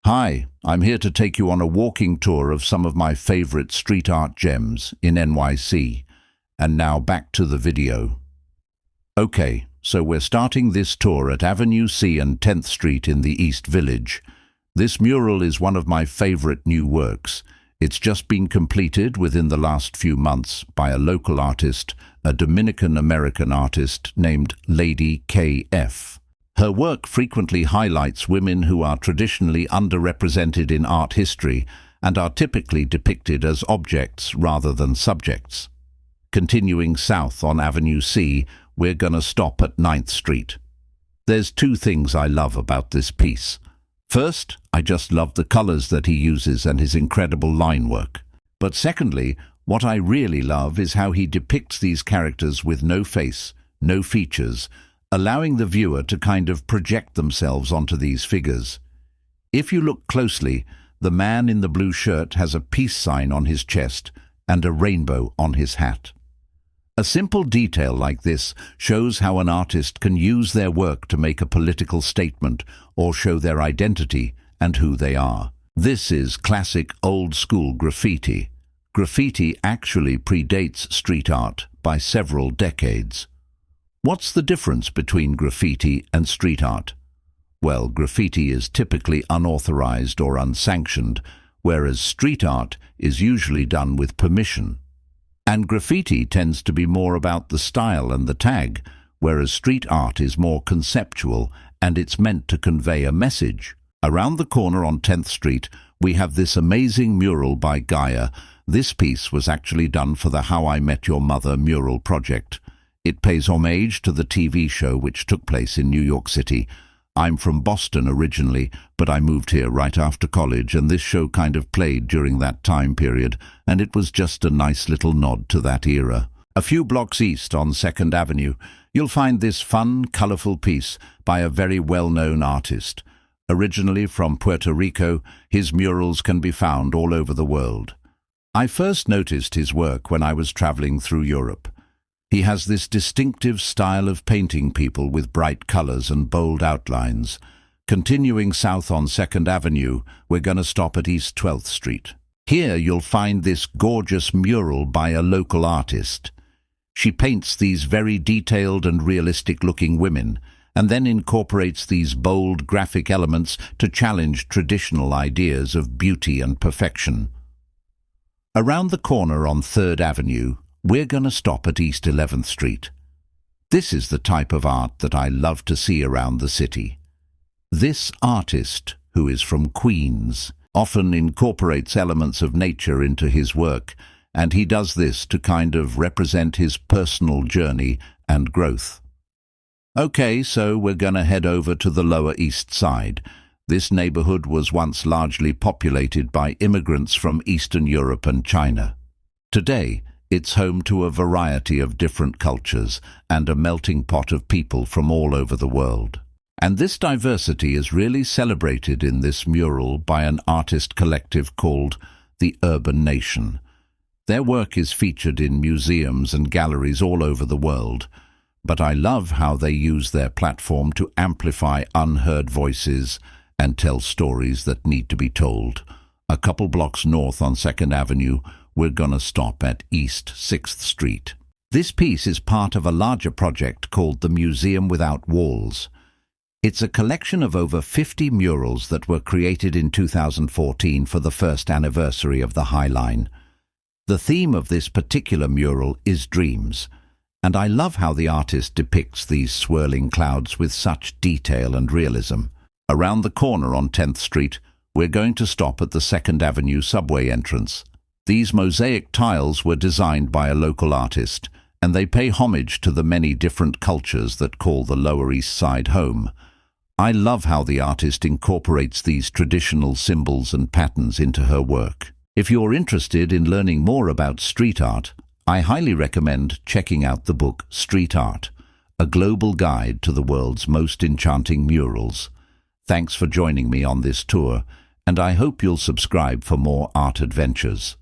Hi, I'm here to take you on a walking tour of some of my favorite street art gems in NYC. And now back to the video. Okay, so we're starting this tour at Avenue C and 10th Street in the East Village. This mural is one of my favorite new works. It's just been completed within the last few months by a local artist, a Dominican-American artist named Lady KF. Her work frequently highlights women who are traditionally underrepresented in art history and are typically depicted as objects rather than subjects. Continuing south on Avenue C, we're gonna stop at 9th Street. There's two things I love about this piece. First, I just love the colors that he uses and his incredible line work. But secondly, what I really love is how he depicts these characters with no face, no features, allowing the viewer to kind of project themselves onto these figures. If you look closely, the man in the blue shirt has a peace sign on his chest and a rainbow on his hat. A simple detail like this shows how an artist can use their work to make a political statement or show their identity and who they are. This is classic old-school graffiti. Graffiti actually predates street art by several decades. What's the difference between graffiti and street art? Well, graffiti is typically unauthorized or unsanctioned, whereas street art is usually done with permission. And graffiti tends to be more about the style and the tag, whereas street art is more conceptual and it's meant to convey a message. Around the corner on 10th Street, we have this amazing mural by Gaia. This piece was actually done for the How I Met Your Mother mural project. It pays homage to the TV show which took place in New York City. I'm from Boston originally, but I moved here right after college, and this show kind of played during that time period, and it was just a nice little nod to that era. A few blocks east on 2nd Avenue, you'll find this fun, colorful piece by a very well-known artist. Originally from Puerto Rico, his murals can be found all over the world. I first noticed his work when I was traveling through Europe. He has this distinctive style of painting people with bright colors and bold outlines. Continuing south on 2nd Avenue, we're going to stop at East 12th Street. Here you'll find this gorgeous mural by a local artist. She paints these very detailed and realistic-looking women, and then incorporates these bold graphic elements to challenge traditional ideas of beauty and perfection. Around the corner on 3rd Avenue, we're going to stop at East 11th Street. This is the type of art that I love to see around the city. This artist, who is from Queens, often incorporates elements of nature into his work, and he does this to kind of represent his personal journey and growth. Okay, so we're going to head over to the Lower East Side. This neighborhood was once largely populated by immigrants from Eastern Europe and China. Today, it's home to a variety of different cultures and a melting pot of people from all over the world. And this diversity is really celebrated in this mural by an artist collective called the Urban Nation. Their work is featured in museums and galleries all over the world, but I love how they use their platform to amplify unheard voices and tell stories that need to be told. A couple blocks north on 2nd Avenue, we're gonna stop at East 6th Street. This piece is part of a larger project called the Museum Without Walls. It's a collection of over 50 murals that were created in 2014 for the first anniversary of the High Line. The theme of this particular mural is dreams, and I love how the artist depicts these swirling clouds with such detail and realism. Around the corner on 10th Street, we're going to stop at the 2nd Avenue subway entrance. These mosaic tiles were designed by a local artist, and they pay homage to the many different cultures that call the Lower East Side home. I love how the artist incorporates these traditional symbols and patterns into her work. If you're interested in learning more about street art, I highly recommend checking out the book Street Art, a global guide to the world's most enchanting murals. Thanks for joining me on this tour, and I hope you'll subscribe for more art adventures.